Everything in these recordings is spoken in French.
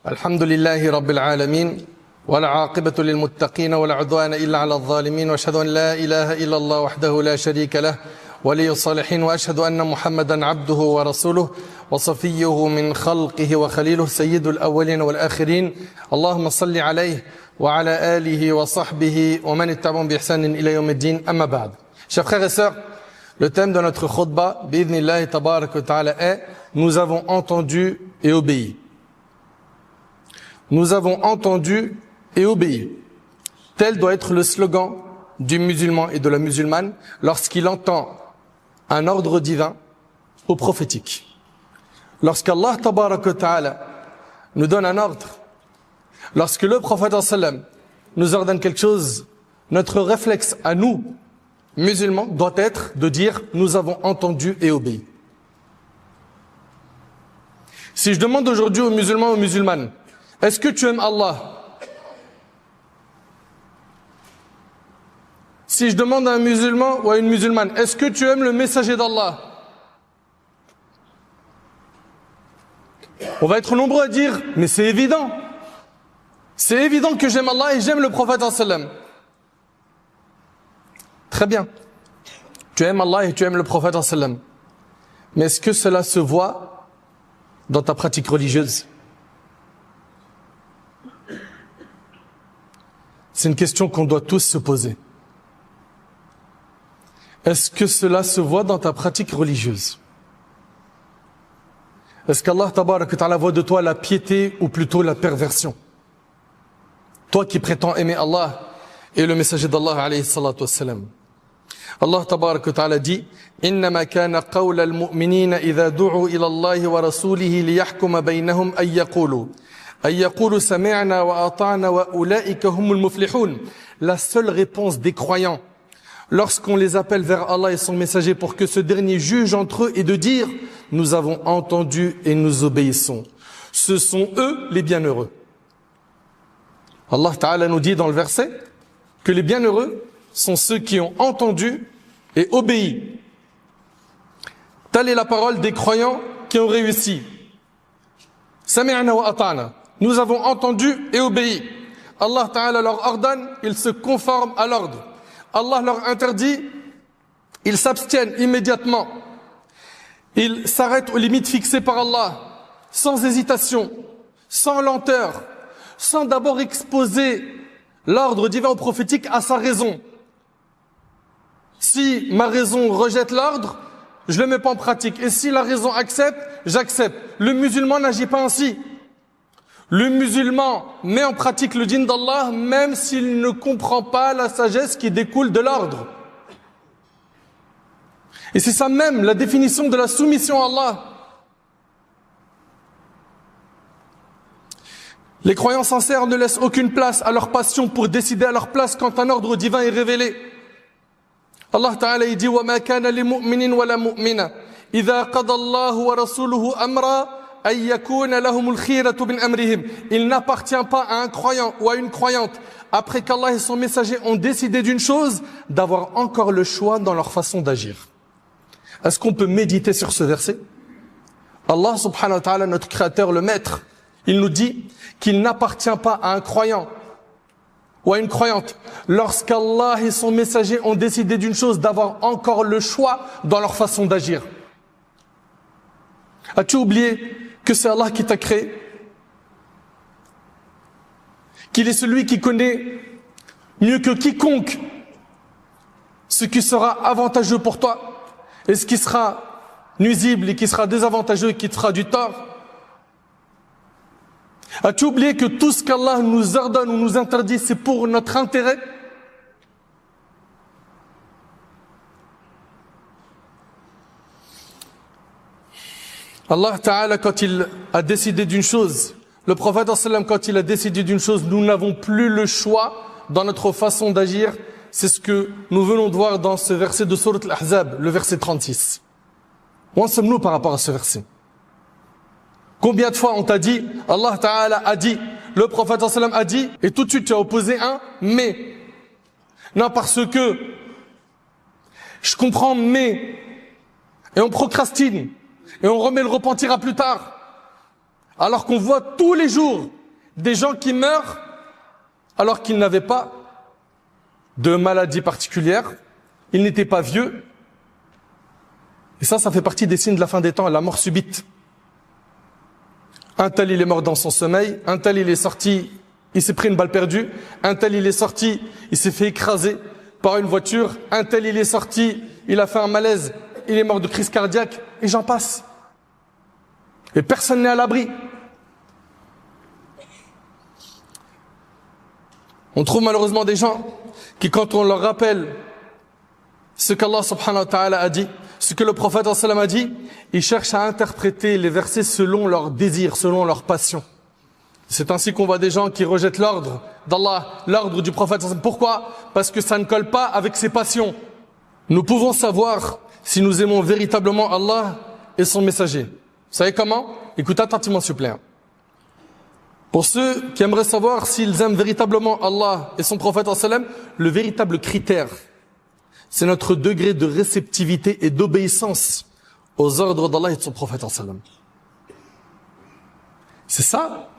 الحمد لله رب العالمين والعاقبة للمتقين ولا عدوان إلا على الظالمين وأشهد أن لا إله إلا الله وحده لا شريك له ولي الصالحين وأشهد أن محمدا عبده ورسوله وصفيه من خلقه وخليله سيد الأولين والآخرين اللهم صل عليه وعلى آله وصحبه ومن اتبعهم بإحسان إلى يوم الدين أما بعد. Chers frères et sœurs, le thème de notre khutbah, bi'idhnillahi tabarak wa ta'ala, est « Nous avons entendu et obéi ». Nous avons entendu et obéi. Tel doit être le slogan du musulman et de la musulmane lorsqu'il entend un ordre divin ou prophétique. Lorsqu'Allah tabarak wa ta'ala nous donne un ordre, lorsque le prophète sallam nous ordonne quelque chose, notre réflexe à nous, musulmans, doit être de dire « Nous avons entendu et obéi ». Si je demande aujourd'hui aux musulmans et aux musulmanes, est-ce que tu aimes Allah? Si je demande à un musulman ou à une musulmane, est-ce que tu aimes le messager d'Allah? On va être nombreux à dire, mais c'est évident. C'est évident que j'aime Allah et j'aime le prophète sallam. Très bien. Tu aimes Allah et tu aimes le prophète sallam. Mais est-ce que cela se voit dans ta pratique religieuse? C'est une question qu'on doit tous se poser. Est-ce que cela se voit dans ta pratique religieuse? Est-ce qu'Allah tabarak wa ta'ala voit de toi la piété ou plutôt la perversion? Toi qui prétends aimer Allah et le messager d'Allah alayhi salatu wassalam. Allah tabarak wa ta'ala dit إنما كان قول المؤمنين إذا دعوا إلى الله ورسوله ليحكم بينهم أن يقولوا سمعنا وأطعنا وأولئك هم المفلحون. La seule réponse des croyants lorsqu'on les appelle vers Allah et son messager pour que ce dernier juge entre eux est de dire nous avons entendu et nous obéissons. Ce sont eux les bienheureux. Allah Ta'ala nous dit dans le verset que les bienheureux sont ceux qui ont entendu et obéi. Telle est la parole des croyants qui ont réussi. Sami'na wa ata'na. Nous avons entendu et obéi. Allah Ta'ala leur ordonne, ils se conforment à l'ordre. Allah leur interdit, ils s'abstiennent immédiatement. Ils s'arrêtent aux limites fixées par Allah, sans hésitation, sans lenteur, sans d'abord exposer l'ordre divin ou prophétique à sa raison. Si ma raison rejette l'ordre, je ne le mets pas en pratique. Et si la raison accepte, j'accepte. Le musulman n'agit pas ainsi. Le musulman met en pratique le dîn d'Allah même s'il ne comprend pas la sagesse qui découle de l'ordre. Et c'est ça même la définition de la soumission à Allah. Les croyants sincères ne laissent aucune place à leur passion pour décider à leur place quand un ordre divin est révélé. Allah Ta'ala dit وَمَا كَانَ لِمُؤْمِنٍ وَلَا مُؤْمِنَةٍ إِذَا قَضَى اللَّهُ وَرَسُولُهُ أَمْرًا أَن يَكُونَ لَهُمُ الْخِيرَةُ مِنْ أَمْرِهِمْ. Il n'appartient pas à un croyant ou à une croyante, après qu'Allah et son messager ont décidé d'une chose, d'avoir encore le choix dans leur façon d'agir. Est-ce qu'on peut méditer sur ce verset? Allah subhanahu wa ta'ala, notre créateur, le maître, il nous dit qu'il n'appartient pas à un croyant ou à une croyante, lorsqu'Allah et son messager ont décidé d'une chose, d'avoir encore le choix dans leur façon d'agir. As-tu oublié que c'est Allah qui t'a créé? Qu'il est celui qui connaît mieux que quiconque ce qui sera avantageux pour toi et ce qui sera nuisible et qui sera désavantageux et qui te fera du tort? As-tu oublié que tout ce qu'Allah nous ordonne ou nous interdit, c'est pour notre intérêt? Allah Ta'ala, quand il a décidé d'une chose, le prophète sallam, quand il a décidé d'une chose, nous n'avons plus le choix dans notre façon d'agir. C'est ce que nous venons de voir dans ce verset de Sourate Al-Ahzab, le verset 36. Où en sommes-nous par rapport à ce verset? Combien de fois on t'a dit, Allah Ta'ala a dit, le prophète sallam a dit, et tout de suite tu as opposé un mais. Non, parce que je comprends mais, et on procrastine. Et on remet le repentir à plus tard. Alors qu'on voit tous les jours des gens qui meurent alors qu'ils n'avaient pas de maladie particulière, ils n'étaient pas vieux. Et ça fait partie des signes de la fin des temps, la mort subite. Un tel, il est mort dans son sommeil, un tel, il est sorti, il s'est pris une balle perdue, un tel, il est sorti, il s'est fait écraser par une voiture, un tel, il est sorti, il a fait un malaise, il est mort de crise cardiaque, et j'en passe. Et personne n'est à l'abri. On trouve malheureusement des gens qui, quand on leur rappelle ce qu'Allah subhanahu wa ta'ala a dit, ce que le prophète sallallahu alayhi wa sallam a dit, ils cherchent à interpréter les versets selon leurs désirs, selon leurs passions. C'est ainsi qu'on voit des gens qui rejettent l'ordre d'Allah, l'ordre du prophète sallallahu alayhi wa sallam. Pourquoi? Parce que ça ne colle pas avec ses passions. Nous pouvons savoir si nous aimons véritablement Allah et son messager. Vous savez comment? Écoutez attentivement s'il vous plaît. Pour ceux qui aimeraient savoir s'ils aiment véritablement Allah et son prophète sallallahu alayhi wa sallam, le véritable critère, c'est notre degré de réceptivité et d'obéissance aux ordres d'Allah et de son prophète sallallahu alayhi wa sallam. C'est ça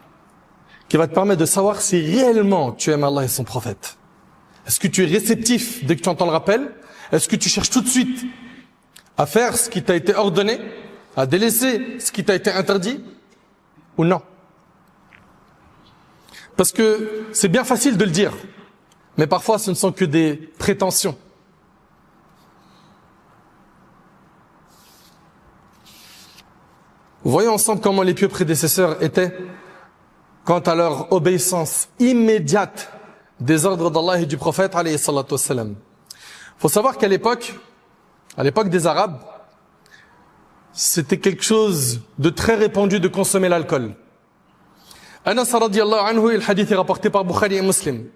qui va te permettre de savoir si réellement tu aimes Allah et son prophète. Est-ce que tu es réceptif dès que tu entends le rappel? Est-ce que tu cherches tout de suite à faire ce qui t'a été ordonné, à délaisser ce qui t'a été interdit, ou non? Parce que c'est bien facile de le dire, mais parfois ce ne sont que des prétentions. Voyons ensemble comment les pieux prédécesseurs étaient quant à leur obéissance immédiate des ordres d'Allah et du prophète alayhi salatu wassalam. Faut savoir qu'à l'époque des Arabes, c'était quelque chose de très répandu de consommer l'alcool. Anas radiyallahu anhu, le hadith est rapporté par Bukhari et Muslim.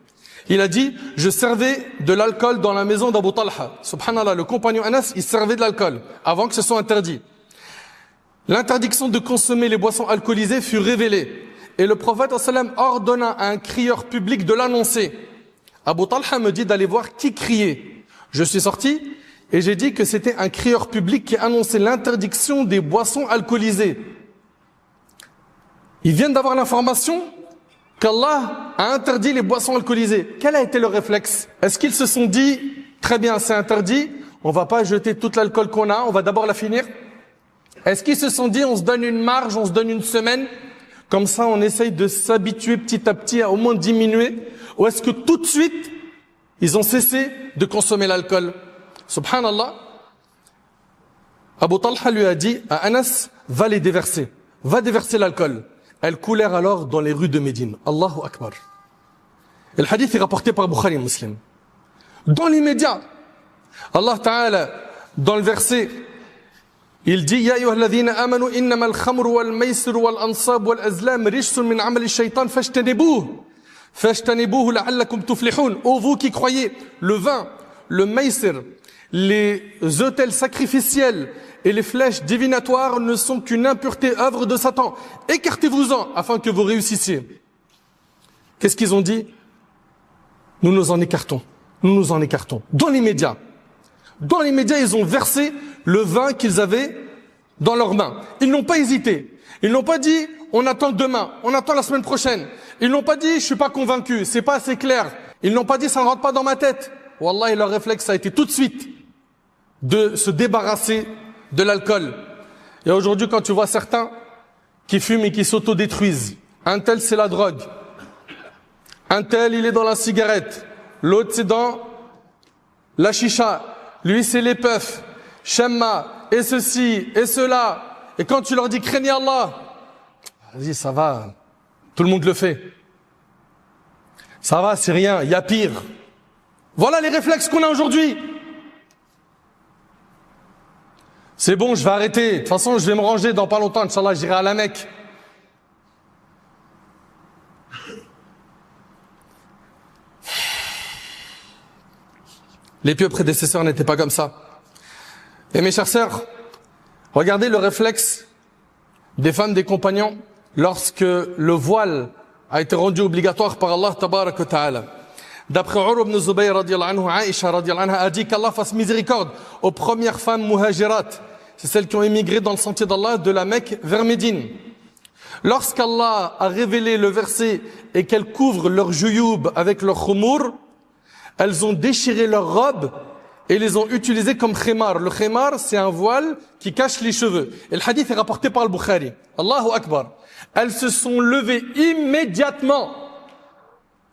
Il a dit, je servais de l'alcool dans la maison d'Abu Talha. Subhanallah, le compagnon Anas, il servait de l'alcool avant que ce soit interdit. L'interdiction de consommer les boissons alcoolisées fut révélée. Et le prophète sallam ordonna à un crieur public de l'annoncer. Abu Talha me dit d'aller voir qui criait. Je suis sorti et j'ai dit que c'était un crieur public qui annonçait l'interdiction des boissons alcoolisées. Ils viennent d'avoir l'information qu'Allah a interdit les boissons alcoolisées. Quel a été le réflexe? Est-ce qu'ils se sont dit, très bien, c'est interdit, on va pas jeter toute l'alcool qu'on a, on va d'abord la finir? Est-ce qu'ils se sont dit, on se donne une marge, on se donne une semaine, comme ça on essaye de s'habituer petit à petit à au moins diminuer? Ou est-ce que tout de suite, ils ont cessé de consommer l'alcool? Subhanallah, Abu Talha lui a dit à Anas, va les déverser, va déverser l'alcool. Elles coulèrent alors dans les rues de Médine. Allahu Akbar. Et le hadith est rapporté par Bukhari et Muslim. Dans l'immédiat, Allah Ta'ala, dans le verset, il dit, Ya ayyuhalladhina amanu innama al-khamru wal-maysir wal-ansab wal-azlam rijsun min amali shaytan fajtanibuhu la'allakum tuflihun. Ô vous qui croyez, le vin, le maysir, les autels sacrificiels et les flèches divinatoires ne sont qu'une impureté œuvre de Satan. Écartez-vous-en afin que vous réussissiez. Qu'est-ce qu'ils ont dit? Nous nous en écartons. Nous nous en écartons. Dans l'immédiat. Dans l'immédiat, ils ont versé le vin qu'ils avaient dans leurs mains. Ils n'ont pas hésité. Ils n'ont pas dit, on attend demain, on attend la semaine prochaine. Ils n'ont pas dit, je suis pas convaincu, c'est pas assez clair. Ils n'ont pas dit, ça ne rentre pas dans ma tête. Wallah, leur réflexe a été tout de suite de se débarrasser de l'alcool. Et aujourd'hui, quand tu vois certains qui fument et qui s'autodétruisent, un tel c'est la drogue, un tel il est dans la cigarette, l'autre c'est dans la chicha, lui c'est les puffs, Shemma, et ceci, et cela. Et quand tu leur dis craignez Allah, vas-y ça va, tout le monde le fait. Ça va, c'est rien, il y a pire. Voilà les réflexes qu'on a aujourd'hui. C'est bon, je vais arrêter. De toute façon, je vais me ranger dans pas longtemps. Inch'Allah, j'irai à la Mecque. Les pieux prédécesseurs n'étaient pas comme ça. Et mes chers sœurs, regardez le réflexe des femmes des compagnons lorsque le voile a été rendu obligatoire par Allah tabarak wa ta'ala. D'après Urwa ibn Zubayr radiyallahu anhu, Aïcha radiyallahu anha a dit qu'Allah fasse miséricorde aux premières femmes muhajirat. C'est celles qui ont émigré dans le sentier d'Allah de la Mecque vers Médine. Lorsqu'Allah a révélé le verset et qu'elles couvrent leur jouyoub avec leur khumur, elles ont déchiré leurs robes et les ont utilisées comme khimar. Le khimar, c'est un voile qui cache les cheveux. Et le hadith est rapporté par le Bukhari. Allahu Akbar. Elles se sont levées immédiatement.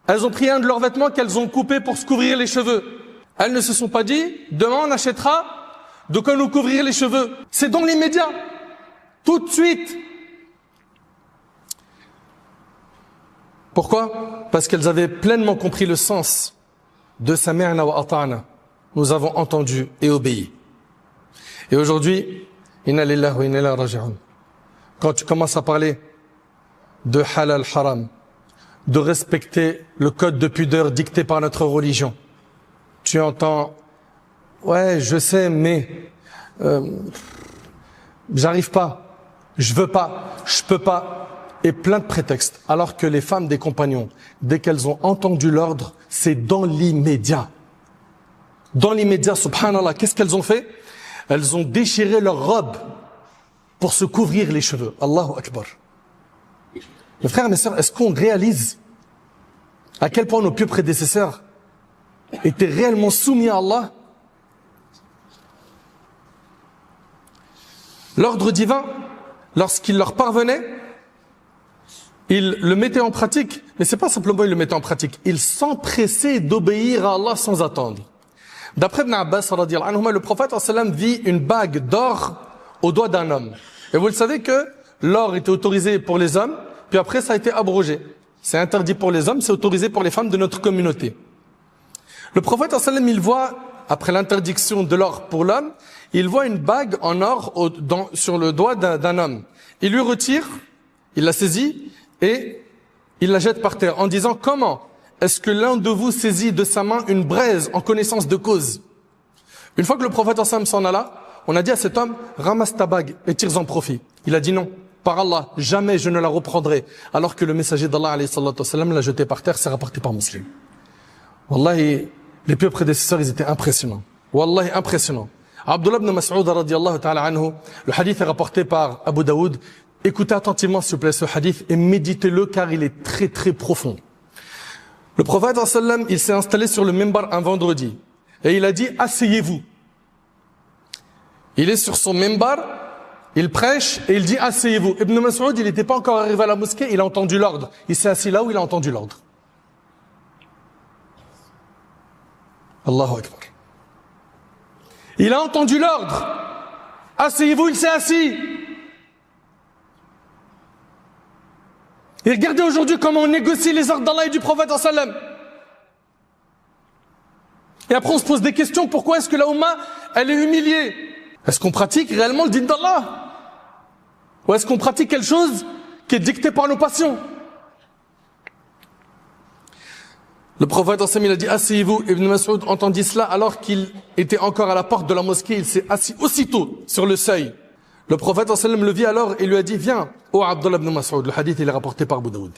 Elles ont pris un de leurs vêtements qu'elles ont coupé pour se couvrir les cheveux. Elles ne se sont pas dit, demain on achètera de quoi nous couvrir les cheveux. C'est dans l'immédiat. Tout de suite. Pourquoi? Parce qu'elles avaient pleinement compris le sens de Sami'na wa ata'na. Nous avons entendu et obéi. Et aujourd'hui, inna lillahi wa inna ilayhi raji'un. Quand tu commences à parler de halal haram, de respecter le code de pudeur dicté par notre religion, tu entends, ouais, je sais, mais j'arrive pas, je veux pas, je peux pas, et plein de prétextes. Alors que les femmes des compagnons, dès qu'elles ont entendu l'ordre, c'est dans l'immédiat. Dans l'immédiat, subhanallah, qu'est-ce qu'elles ont fait? Elles ont déchiré leurs robes pour se couvrir les cheveux. Allahu Akbar. Mes frères et mes sœurs, est-ce qu'on réalise à quel point nos pieux prédécesseurs étaient réellement soumis à Allah? L'ordre divin, lorsqu'il leur parvenait, ils le mettaient en pratique, mais c'est pas simplement ils le mettaient en pratique, ils s'empressaient d'obéir à Allah sans attendre. D'après Ibn Abbas, radiyallahu anhu, le prophète sallam vit une bague d'or au doigt d'un homme. Et vous le savez que l'or était autorisé pour les hommes, puis après ça a été abrogé. C'est interdit pour les hommes, c'est autorisé pour les femmes de notre communauté. Le prophète sallam, il voit, après l'interdiction de l'or pour l'homme, il voit une bague en or sur le doigt d'un homme. Il lui retire, il la saisit et il la jette par terre en disant: comment est-ce que l'un de vous saisit de sa main une braise en connaissance de cause? Une fois que le prophète sallam s'en alla, on a dit à cet homme: ramasse ta bague et tire-en profit. Il a dit non. Par Allah, jamais je ne la reprendrai. Alors que le messager d'Allah alayhi salatu wassalam l'a jeté par terre, c'est rapporté par Muslim. Wallahi, les pieux prédécesseurs, ils étaient impressionnants. Wallahi, impressionnants. Abdullah ibn Mas'ud radiyallahu ta'ala anhu, le hadith est rapporté par Abu Daoud. Écoutez attentivement s'il vous plaît ce hadith et méditez-le car il est très très profond. Le prophète sallam, il s'est installé sur le minbar un vendredi et il a dit: asseyez-vous. Il est sur son minbar, il prêche et il dit: asseyez-vous. Ibn Mas'ud, il n'était pas encore arrivé à la mosquée, il a entendu l'ordre. Il s'est assis là où il a entendu l'ordre. Allahu Akbar. Il a entendu l'ordre. Asseyez-vous, il s'est assis. Et regardez aujourd'hui comment on négocie les ordres d'Allah et du prophète sallam. Et après on se pose des questions, pourquoi est-ce que la Ummah, elle est humiliée? Est-ce qu'on pratique réellement le din d'Allah? Ou est-ce qu'on pratique quelque chose qui est dicté par nos passions? Le prophète sallam, il a dit: asseyez-vous. Ibn Mas'ud entendit cela alors qu'il était encore à la porte de la mosquée. Il s'est assis aussitôt sur le seuil. Le prophète sallam le vit alors et lui a dit: viens, ô Abdullah ibn Mas'ud. Le hadith, il est rapporté par Abu Daoud.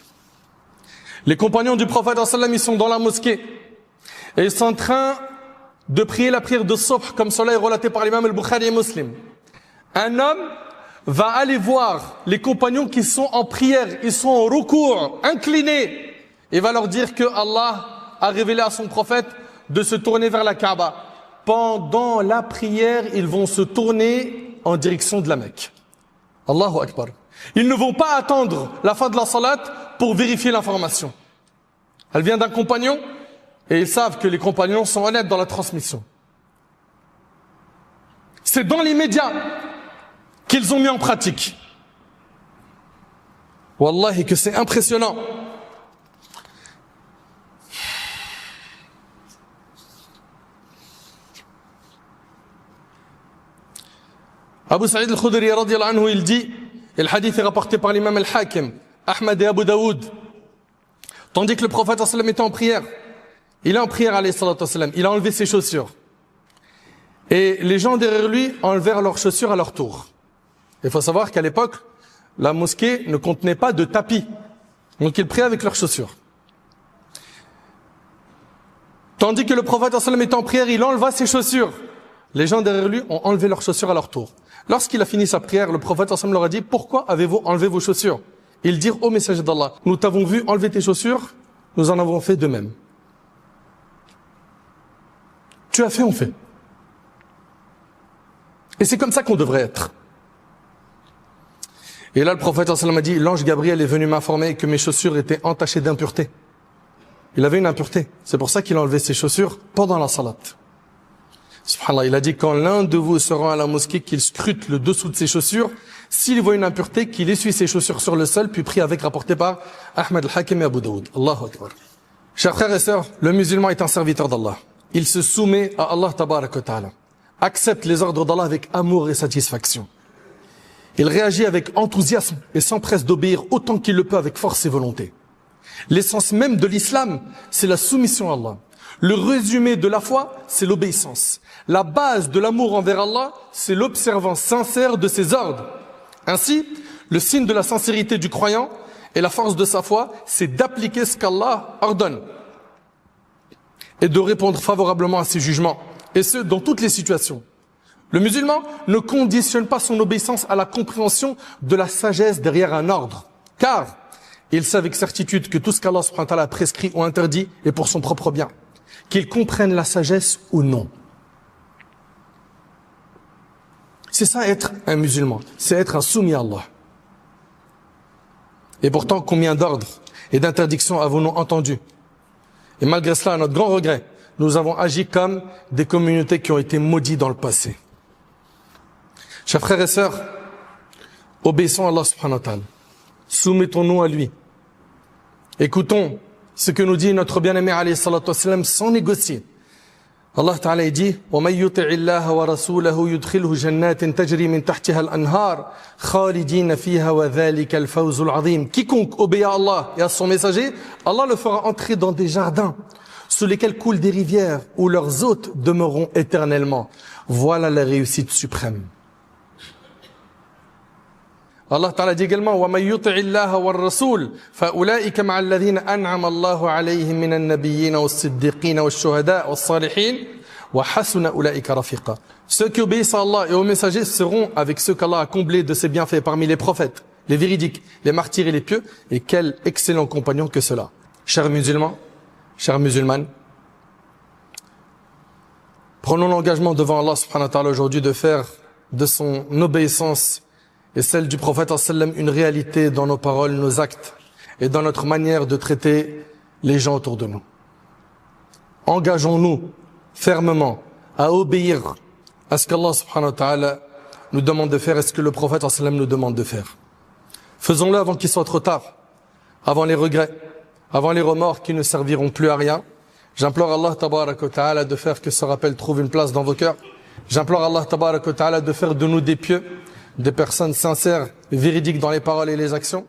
Les compagnons du prophète sallam, ils sont dans la mosquée et ils sont en train de prier la prière de Subh, comme cela est relaté par l'imam al-Bukhari et Muslim. Un homme va aller voir les compagnons qui sont en prière, ils sont en ruku', inclinés, et va leur dire que Allah a révélé à son prophète de se tourner vers la Kaaba. Pendant la prière, ils vont se tourner en direction de la Mecque. Allahu Akbar. Ils ne vont pas attendre la fin de la salat pour vérifier l'information. Elle vient d'un compagnon et ils savent que les compagnons sont honnêtes dans la transmission. C'est dans l'immédiat qu'ils ont mis en pratique. Wallahi que c'est impressionnant. Abu Sa'id al-Khudri radiyallahu anhu, il dit, et le hadith est rapporté par l'imam al-Hakim, Ahmad et Abu Daoud, tandis que le prophète sallam était en prière, il est en prière alayhi salatu wassalam, il a enlevé ses chaussures. Et les gens derrière lui enlevèrent leurs chaussures à leur tour. Il faut savoir qu'à l'époque, la mosquée ne contenait pas de tapis. Donc ils priaient avec leurs chaussures. Tandis que le prophète sallam était en prière, il enleva ses chaussures. Les gens derrière lui ont enlevé leurs chaussures à leur tour. Lorsqu'il a fini sa prière, le prophète sallam leur a dit: pourquoi avez-vous enlevé vos chaussures? Ils dirent au messager d'Allah, nous t'avons vu enlever tes chaussures, nous en avons fait de même. Tu as fait, on fait. Et c'est comme ça qu'on devrait être. Et là, le prophète sallallahu alayhi wa sallam a dit, l'ange Gabriel est venu m'informer que mes chaussures étaient entachées d'impureté. Il avait une impureté. C'est pour ça qu'il a enlevé ses chaussures pendant la salat. Subhanallah, il a dit, quand l'un de vous se rend à la mosquée, qu'il scrute le dessous de ses chaussures, s'il voit une impureté, qu'il essuie ses chaussures sur le sol, puis prie avec, rapporté par Ahmed al-Hakim et Abu Daoud. Allahu Akbar. Chers frères et sœurs, le musulman est un serviteur d'Allah. Il se soumet à Allah tabarak wa ta'ala. Accepte les ordres d'Allah avec amour et satisfaction. Il réagit avec enthousiasme et s'empresse d'obéir autant qu'il le peut avec force et volonté. L'essence même de l'islam, c'est la soumission à Allah. Le résumé de la foi, c'est l'obéissance. La base de l'amour envers Allah, c'est l'observance sincère de ses ordres. Ainsi, le signe de la sincérité du croyant et la force de sa foi, c'est d'appliquer ce qu'Allah ordonne et de répondre favorablement à ses jugements, et ce, dans toutes les situations. Le musulman ne conditionne pas son obéissance à la compréhension de la sagesse derrière un ordre, car il sait avec certitude que tout ce qu'Allah subhanahu wa ta'ala a prescrit ou interdit est pour son propre bien, qu'il comprenne la sagesse ou non. C'est ça être un musulman, c'est être un soumis à Allah. Et pourtant, combien d'ordres et d'interdictions avons-nous entendus? Et malgré cela, à notre grand regret, nous avons agi comme des communautés qui ont été maudites dans le passé. Chers frères et sœurs, obéissons à Allah subhanahu wa ta'ala. Soumettons-nous à lui. Écoutons ce que nous dit notre bien-aimé alayhi salatu wassalam sans négocier. Allah ta'ala dit وَمَنْ يُطِعِ اللَّهَ وَرَسُولَهُ يُدْخِلْهُ جَنَّاتٍ تَجْرِي مِنْ تَحْتِهَا الْأَنْهَارِ خَالِدِينَ فِيهَا وَذَلِكَ الْفَوْزُ الْعَظِيمُ. Quiconque obéit à Allah et à son messager, Allah le fera entrer dans des jardins sous lesquels coulent des rivières où leurs hôtes demeureront éternellement. Voilà la réussite suprême. Allah Ta'ala dit également وَمَنْ يُطِعِ اللَّهَ وَالرَّسُولَ فَأُولَئِكَ مَعَ الَّذِينَ أَنْعَمَ اللَّهُ عَلَيْهِمْ مِنَ النَّبِيِّينَ وَالصِّدِّقِينَ وَالشُّهَدَاءِ وَالصَّالِحِينَ وَحَسُنَ أُولَئِكَ رَفِيقًا. Ceux qui obéissent à Allah et aux messagers seront avec ceux qu'Allah a comblés de ses bienfaits parmi les prophètes, les véridiques, les martyrs et les pieux, et quel excellent compagnon que cela. Chers musulmans, chères musulmanes, prenons l'engagement devant Allah subhanahu wa ta'ala aujourd'hui de faire de son obéissance et celle du prophète sallam une réalité dans nos paroles, nos actes et dans notre manière de traiter les gens autour de nous. Engageons-nous fermement à obéir à ce qu'Allah subhanahu wa ta'ala nous demande de faire et ce que le prophète sallam nous demande de faire. Faisons-le avant qu'il soit trop tard, avant les regrets, avant les remords qui ne serviront plus à rien. J'implore Allah tabarak wa ta'ala de faire que ce rappel trouve une place dans vos cœurs. J'implore Allah tabarak wa ta'ala de faire de nous des pieux, des personnes sincères, véridiques dans les paroles et les actions.